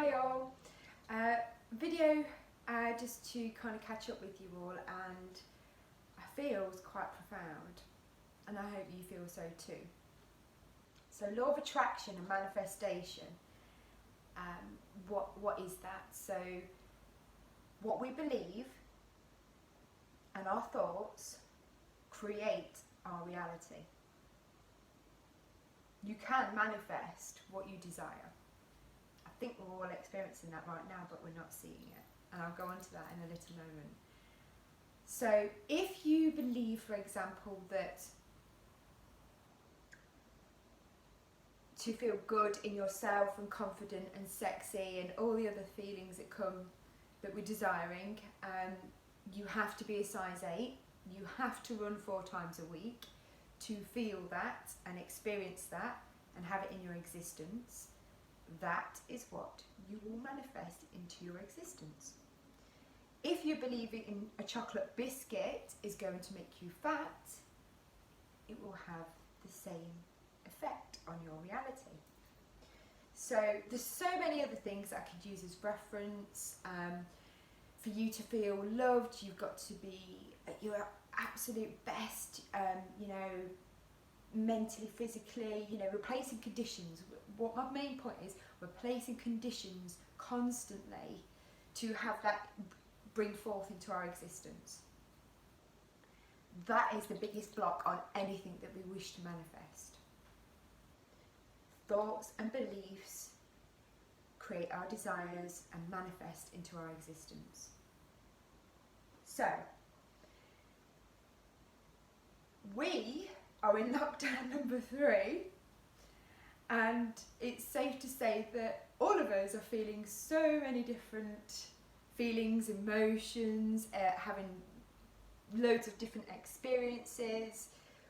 Hi all. Video just to kind of catch up with you all, and I feel it's quite profound, and I hope you feel so too. So law of attraction and manifestation, what is that? So what we believe and our thoughts create our reality. You can manifest what you desire. I think we're all experiencing that right now, but we're not seeing it. And I'll go on to that in a little moment. So if you believe, for example, that to feel good in yourself and confident and sexy and all the other feelings that come that we're desiring, you have to be a size 8. You have to run 4 times a week to feel that and experience that and have it in your existence. That is what you will manifest into your existence. If you believe in a chocolate biscuit is going to make you fat, it will have the same effect on your reality. So there's so many other things I could use as reference. For you to feel loved, you've got to be at your absolute best, mentally, physically, replacing conditions. What my main point is, replacing conditions constantly to have that bring forth into our existence. That is the biggest block on anything that we wish to manifest. Thoughts and beliefs create our desires and manifest into our existence. So, we are in lockdown number 3, and it's safe to say that all of us are feeling so many different feelings, emotions, having loads of different experiences.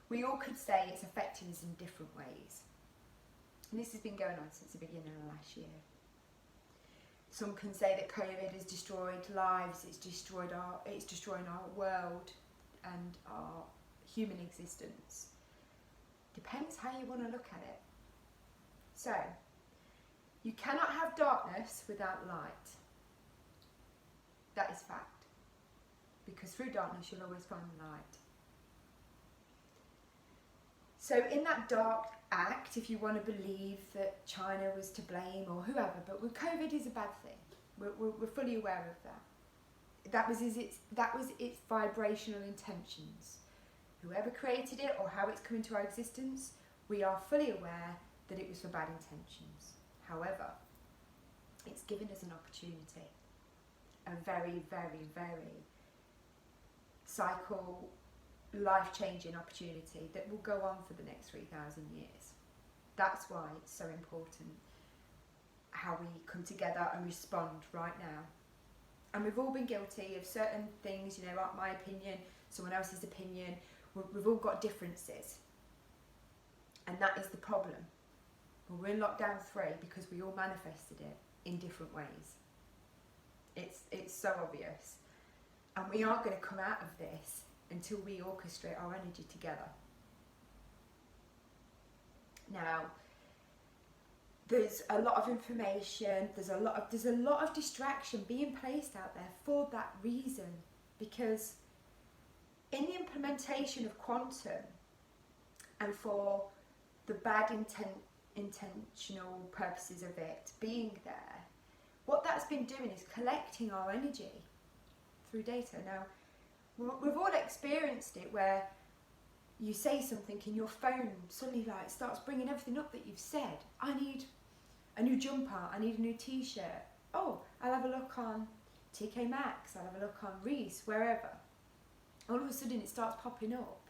We all could say it's affecting us in different ways. And this has been going on since the beginning of last year. Some can say that COVID has destroyed lives, it's destroying our world and our human existence. Depends how you want to look at it. So, you cannot have darkness without light. That is fact. Because through darkness you'll always find the light. So in that dark act, if you want to believe that China was to blame or whoever, but COVID is a bad thing. We're fully aware of that. That was its vibrational intentions. Whoever created it or how it's come into our existence, we are fully aware that it was for bad intentions. However, it's given us an opportunity, a very, very, very life-changing opportunity that will go on for the next 3,000 years. That's why it's so important how we come together and respond right now. And we've all been guilty of certain things, my opinion, someone else's opinion. We've all got differences. And that is the problem. We're in lockdown 3 because we all manifested it in different ways. It's so obvious. And we aren't going to come out of this until we orchestrate our energy together. Now, there's a lot of information, there's a lot of distraction being placed out there for that reason, because in the implementation of quantum and for the bad intentional purposes of it being there, what that's been doing is collecting our energy through data. Now, we've all experienced it where you say something and your phone suddenly starts bringing everything up that you've said. I need a new jumper, I need a new t-shirt. Oh, I'll have a look on TK Maxx, I'll have a look on Reese, wherever. All of a sudden it starts popping up.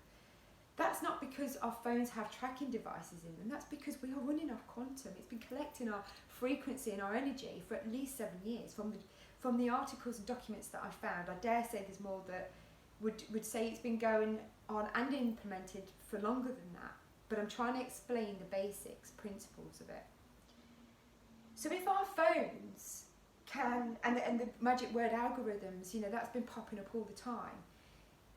That's not because our phones have tracking devices in them, that's because we are running off quantum. It's been collecting our frequency and our energy for at least 7 years. From the articles and documents that I found, I dare say there's more that would say it's been going on and implemented for longer than that. But I'm trying to explain the basics, principles of it. So if our phones can, and the magic word algorithms, that's been popping up all the time.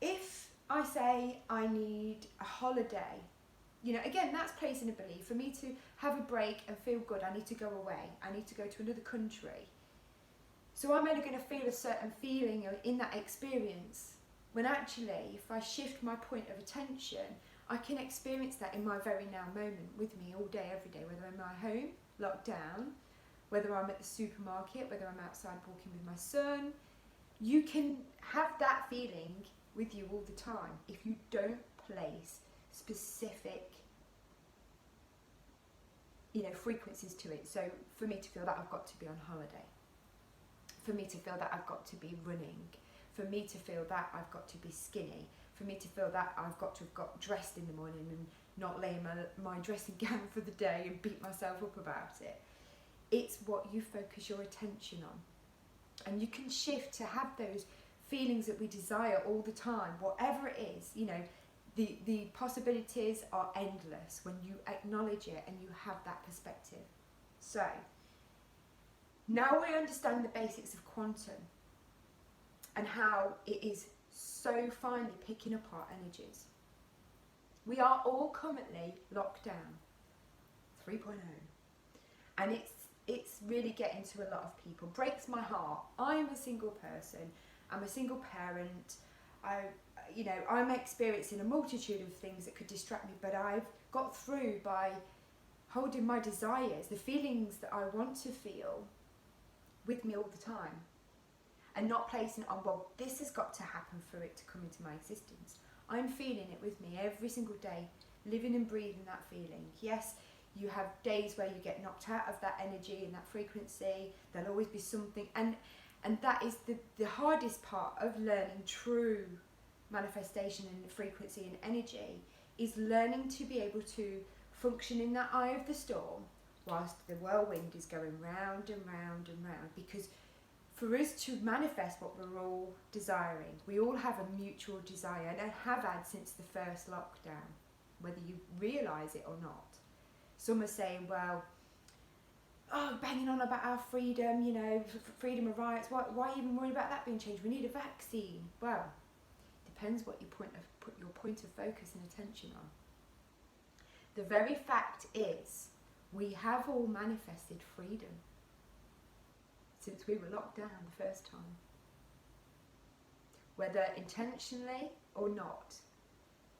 If I say I need a holiday You know, again, that's placing a belief. For me to have a break and feel good, I need to go away. I need to go to another country. So I'm only going to feel a certain feeling in that experience, when actually, if I shift my point of attention, I can experience that in my very now moment with me all day, every day, whether I'm at my home, locked down, whether I'm at the supermarket, whether I'm outside walking with my son. You can have that feeling with you all the time if you don't place specific, you know, frequencies to it. So for me to feel that, I've got to be on holiday. For me to feel that, I've got to be running. For me to feel that, I've got to be skinny. For me to feel that, I've got to have got dressed in the morning and not lay in my dressing gown for the day and beat myself up about it. It's what you focus your attention on. And you can shift to have those feelings that we desire all the time, whatever it is. You know, the possibilities are endless when you acknowledge it and you have that perspective. So, now we understand the basics of quantum and how it is so finely picking apart energies. We are all currently locked down, 3.0, and it's really getting to a lot of people. Breaks my heart. I'm a single person. I'm a single parent. I'm experiencing a multitude of things that could distract me, but I've got through by holding my desires, the feelings that I want to feel, with me all the time, and not placing it on, well, this has got to happen for it to come into my existence. I'm feeling it with me every single day, living and breathing that feeling. Yes, you have days where you get knocked out of that energy and that frequency. There'll always be something, and that is the hardest part of learning true manifestation and frequency and energy, is learning to be able to function in that eye of the storm whilst the whirlwind is going round and round and round. Because for us to manifest what we're all desiring, we all have a mutual desire, and have had since the first lockdown, whether you realise it or not. Some are saying, well, banging on about our freedom, you know, freedom of rights, why even worry about that being changed? We need a vaccine. Well, depends what you put your point of focus and attention on. The very fact is, we have all manifested freedom since we were locked down the first time. Whether intentionally or not.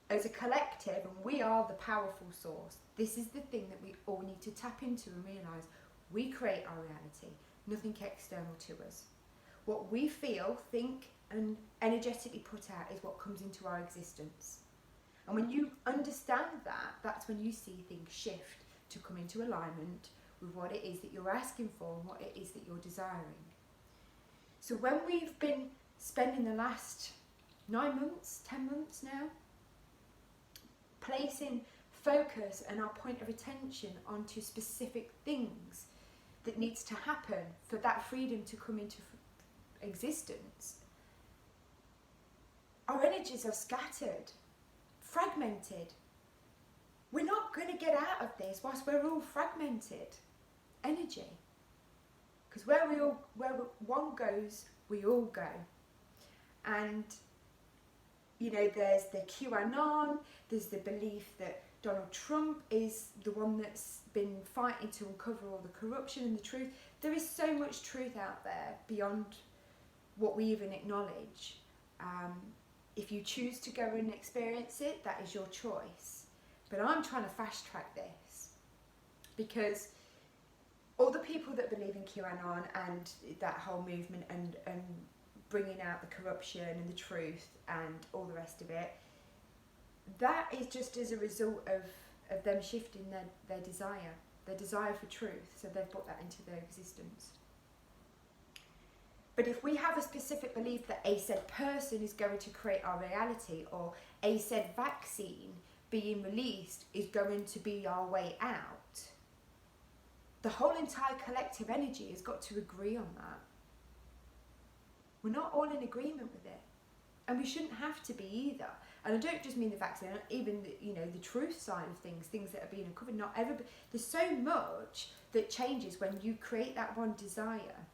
As a collective, and we are the powerful source, this is the thing that we all need to tap into and realise. We create our reality, nothing external to us. What we feel, think and energetically put out is what comes into our existence. And when you understand that, that's when you see things shift to come into alignment with what it is that you're asking for and what it is that you're desiring. So when we've been spending the last 9 months, 10 months now, placing focus and our point of attention onto specific things that needs to happen for that freedom to come into existence, our energies are scattered, fragmented. We're not going to get out of this whilst we're all fragmented energy. Because where one goes, we all go. And, you know, there's the QAnon, there's the belief that Donald Trump is the one that's been fighting to uncover all the corruption and the truth. There is so much truth out there beyond what we even acknowledge. If you choose to go and experience it, that is your choice. But I'm trying to fast track this, because all the people that believe in QAnon and that whole movement and bringing out the corruption and the truth and all the rest of it, that is just as a result of them shifting their desire for truth. So they've brought that into their existence. But if we have a specific belief that a said person is going to create our reality, or a said vaccine being released is going to be our way out, the whole entire collective energy has got to agree on that. We're not all in agreement with it, and we shouldn't have to be either. And I don't just mean the vaccine, even the truth side of things that are being uncovered. Not everybody. There's so much that changes when you create that one desire,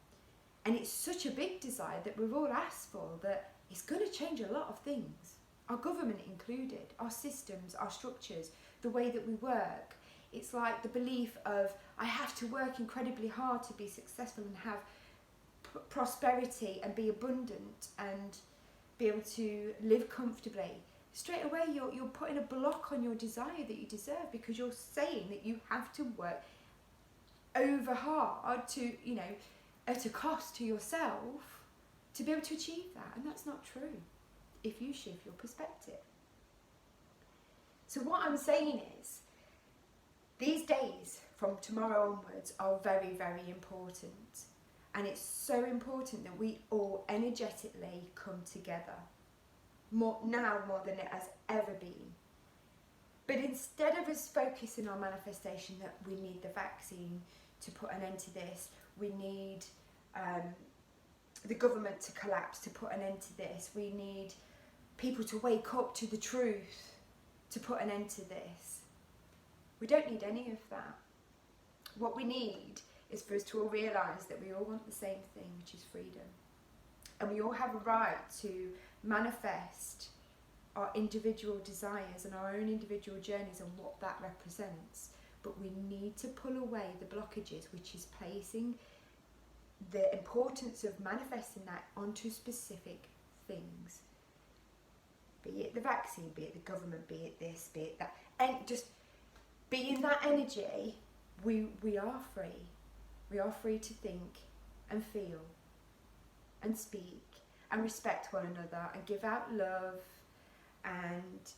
and it's such a big desire that we've all asked for, that it's going to change a lot of things. Our government included, our systems, our structures, the way that we work. It's like the belief of, I have to work incredibly hard to be successful and have prosperity and be abundant and be able to live comfortably. Straight away you're putting a block on your desire that you deserve, because you're saying that you have to work over hard to, you know, at a cost to yourself to be able to achieve that. And that's not true if you shift your perspective. So what I'm saying is, these days from tomorrow onwards are very, very important. And it's so important that we all energetically come together. More than it has ever been. But instead of us focusing on manifestation, that we need the vaccine to put an end to this, we need the government to collapse to put an end to this, we need people to wake up to the truth to put an end to this. We don't need any of that. What we need is for us to all realise that we all want the same thing, which is freedom. And we all have a right to manifest our individual desires and our own individual journeys and what that represents. But we need to pull away the blockages, which is placing the importance of manifesting that onto specific things. Be it the vaccine, be it the government, be it this, be it that. And just be in that energy, we are free. We are free to think and feel and speak and respect one another and give out love and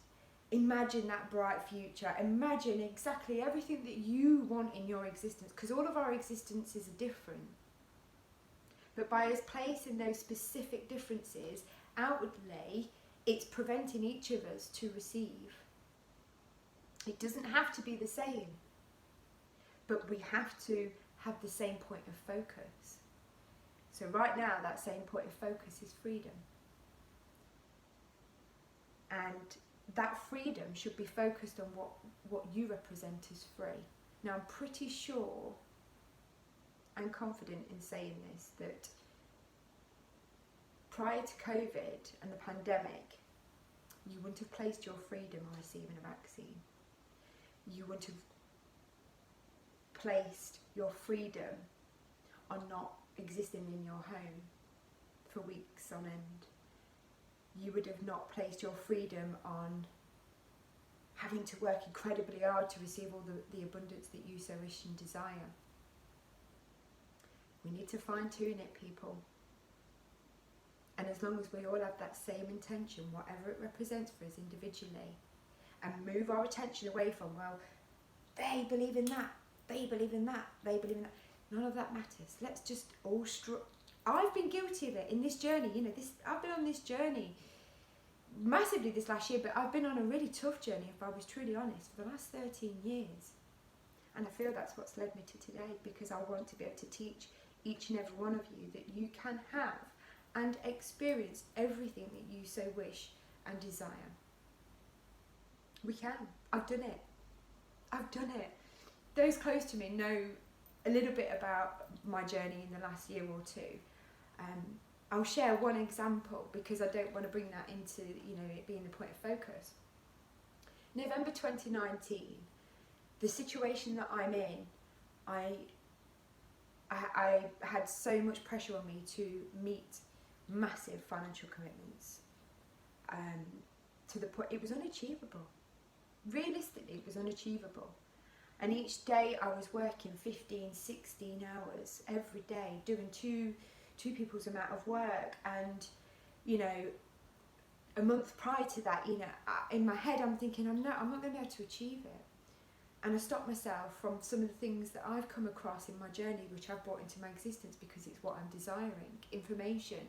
imagine that bright future. Imagine exactly everything that you want in your existence, because all of our existences are different. But by us placing those specific differences outwardly, it's preventing each of us to receive. It doesn't have to be the same, but we have to have the same point of focus. So right now, that same point of focus is freedom. And that freedom should be focused on what you represent as free. Now, I'm pretty sure and confident in saying this, that prior to COVID and the pandemic, you wouldn't have placed your freedom on receiving a vaccine. You wouldn't have placed your freedom on not existing in your home for weeks on end. You would have not placed your freedom on having to work incredibly hard to receive all the abundance that you so wish and desire. We need to fine-tune it, people. And as long as we all have that same intention, whatever it represents for us individually, and move our attention away from, well, they believe in that, they believe in that, they believe in that. None of that matters. Let's just all I've been guilty of it in this journey. You know, I've been on this journey massively this last year, but I've been on a really tough journey, if I was truly honest, for the last 13 years. And I feel that's what's led me to today, because I want to be able to teach each and every one of you that you can have and experience everything that you so wish and desire. We can. I've done it. I've done it. Those close to me know a little bit about my journey in the last year or two. I'll share one example because I don't want to bring that into, you know, it being the point of focus. November 2019, the situation that I'm in, I had so much pressure on me to meet massive financial commitments, to the point it was unachievable. Realistically, it was unachievable. And each day I was working 15, 16 hours every day, doing two people's amount of work. And, you know, a month prior to that, you know, in my head I'm thinking, I'm not going to be able to achieve it. And I stopped myself from some of the things that I've come across in my journey, which I've brought into my existence because it's what I'm desiring. Information.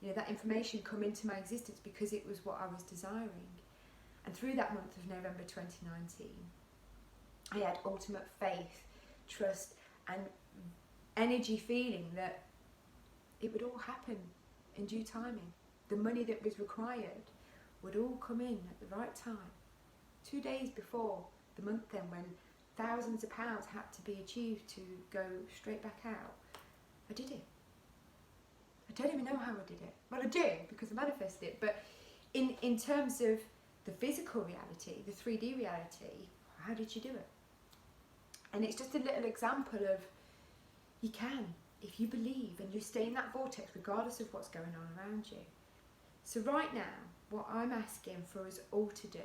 You know, that information come into my existence because it was what I was desiring. And through that month of November 2019, I had ultimate faith, trust, and energy feeling that it would all happen in due timing. The money that was required would all come in at the right time. 2 days before the month end, when thousands of pounds had to be achieved to go straight back out, I did it. I don't even know how I did it. Well, I do, because I manifested it. But in terms of the physical reality, the 3D reality, how did you do it? And it's just a little example of, you can, if you believe and you stay in that vortex regardless of what's going on around you. So right now, what I'm asking for us all to do,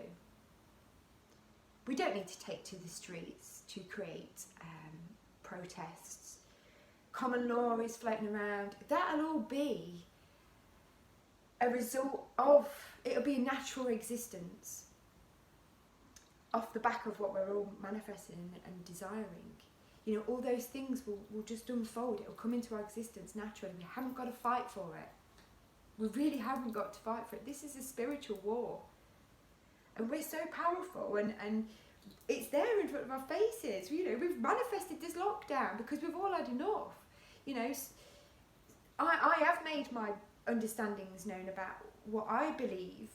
we don't need to take to the streets to create protests. Common law is floating around. That'll all be a result of, it'll be a natural existence off the back of what we're all manifesting and desiring. You know, all those things will just unfold. It'll come into our existence naturally. We haven't got to fight for it. We really haven't got to fight for it. This is a spiritual war. And we're so powerful, and it's there in front of our faces. You know, we've manifested this lockdown because we've all had enough. You know, I have made my understandings known about what I believe,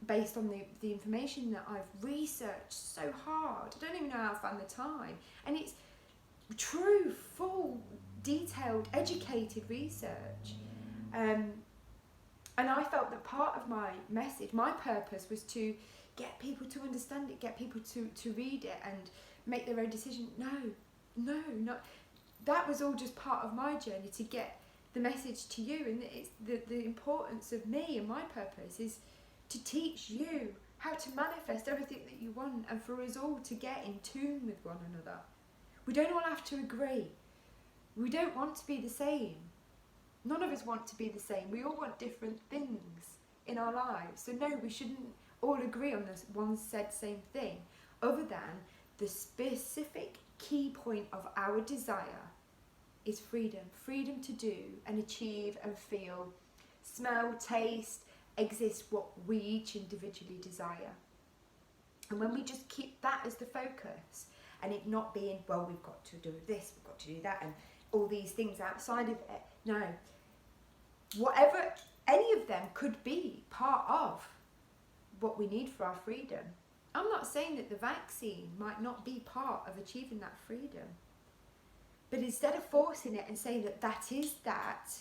based on the information that I've researched so hard. I don't even know how I found the time. And it's true, full, detailed, educated research. And I felt that part of my message, my purpose, was to get people to understand it, get people to read it and make their own decision. No, not. That was all just part of my journey to get the message to you. And it's the importance of me and my purpose is to teach you how to manifest everything that you want, and for us all to get in tune with one another. We don't all have to agree. We don't want to be the same. None of us want to be the same. We all want different things in our lives. So no, we shouldn't all agree on this one said same thing, other than the specific key point of our desire is freedom. Freedom to do and achieve and feel, smell, taste, exist what we each individually desire. And when we just keep that as the focus, and it not being, well, we've got to do this, we've got to do that, and all these things outside of it. No. Whatever, any of them could be part of what we need for our freedom. I'm not saying that the vaccine might not be part of achieving that freedom. But instead of forcing it and saying that that is that,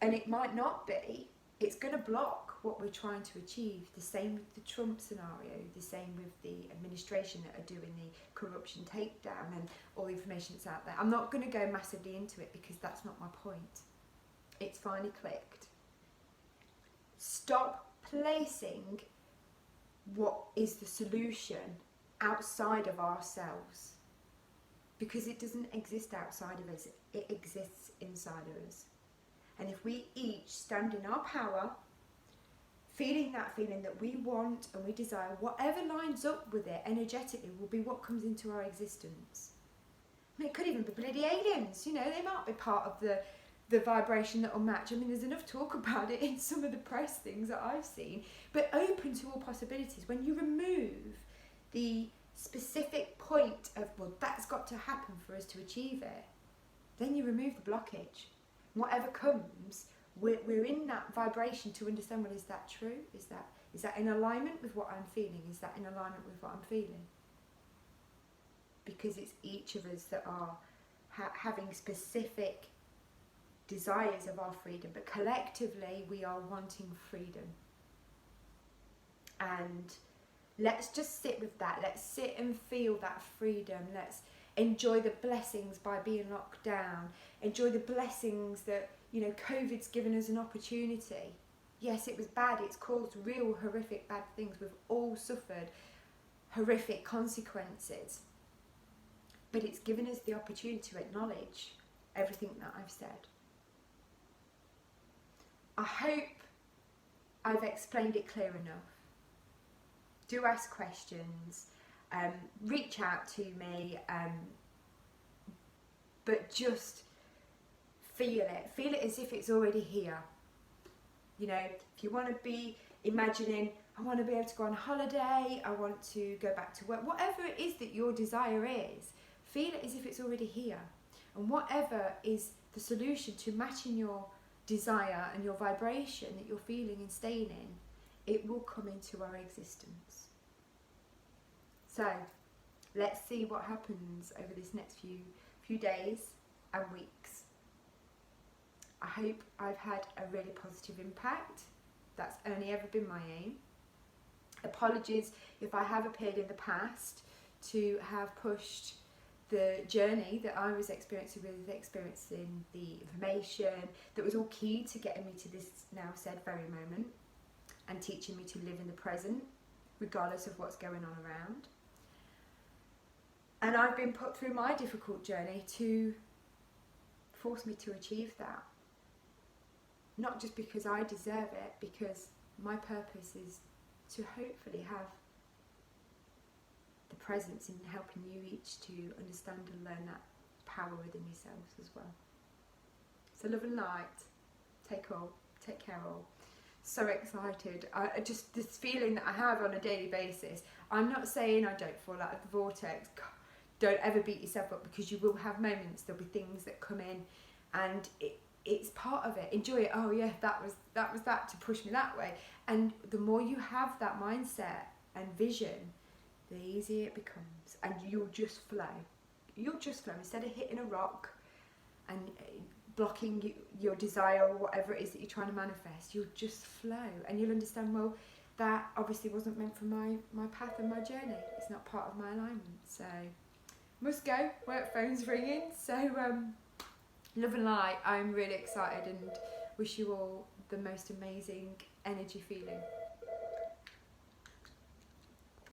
and it might not be, it's going to block what we're trying to achieve. The same with the Trump scenario, the same with the administration that are doing the corruption takedown and all the information that's out there. I'm not going to go massively into it because that's not my point. It's finally clicked. Stop placing what is the solution outside of ourselves, because it doesn't exist outside of us, it exists inside of us. And if we each stand in our power, feeling that we want and we desire, whatever lines up with it energetically will be what comes into our existence. I mean, it could even be bloody aliens, you know, they might be part of the vibration that will match. I mean, there's enough talk about it in some of the press things that I've seen, but open to all possibilities. When you remove the specific point of, well, that's got to happen for us to achieve it, then you remove the blockage. Whatever comes, we're in that vibration to understand, well, is that true? Is that in alignment with what I'm feeling? Is that in alignment with what I'm feeling? Because it's each of us that are having specific desires of our freedom, but collectively we are wanting freedom. And let's just sit with that. Let's sit and feel that freedom. Let's enjoy the blessings by being locked down. Enjoy the blessings that, you know, COVID's given us an opportunity. Yes, it was bad. It's caused real horrific bad things. We've all suffered horrific consequences. But it's given us the opportunity to acknowledge everything that I've said. I hope I've explained it clear enough. Do ask questions, reach out to me, but just feel it as if it's already here. You know, if you want to be imagining, I want to be able to go on holiday, I want to go back to work, whatever it is that your desire is, feel it as if it's already here. And whatever is the solution to matching your desire and your vibration that you're feeling and staying in, it will come into our existence. So let's see what happens over this next few days and weeks. I hope I've had a really positive impact. That's only ever been my aim. Apologies if I have appeared in the past to have pushed the journey that I was experiencing the information that was all key to getting me to this now said very moment and teaching me to live in the present regardless of what's going on around. And I've been put through my difficult journey to force me to achieve that. Not just because I deserve it, because my purpose is to hopefully have the presence in helping you each to understand and learn that power within yourselves as well. So love and light. Take care all. So excited. I just, this feeling that I have on a daily basis. I'm not saying I don't fall out of the vortex. God, don't ever beat yourself up, because you will have moments, there'll be things that come in and it's part of it. Enjoy it. Oh yeah, that was that to push me that way. And the more you have that mindset and vision, the easier it becomes, and you'll just flow. You'll just flow instead of hitting a rock and blocking your desire or whatever it is that you're trying to manifest. You'll just flow, and you'll understand, well, that obviously wasn't meant for my path and my journey. It's not part of my alignment. So must go. Work phone's ringing. So love and light. I'm really excited and wish you all the most amazing energy feeling.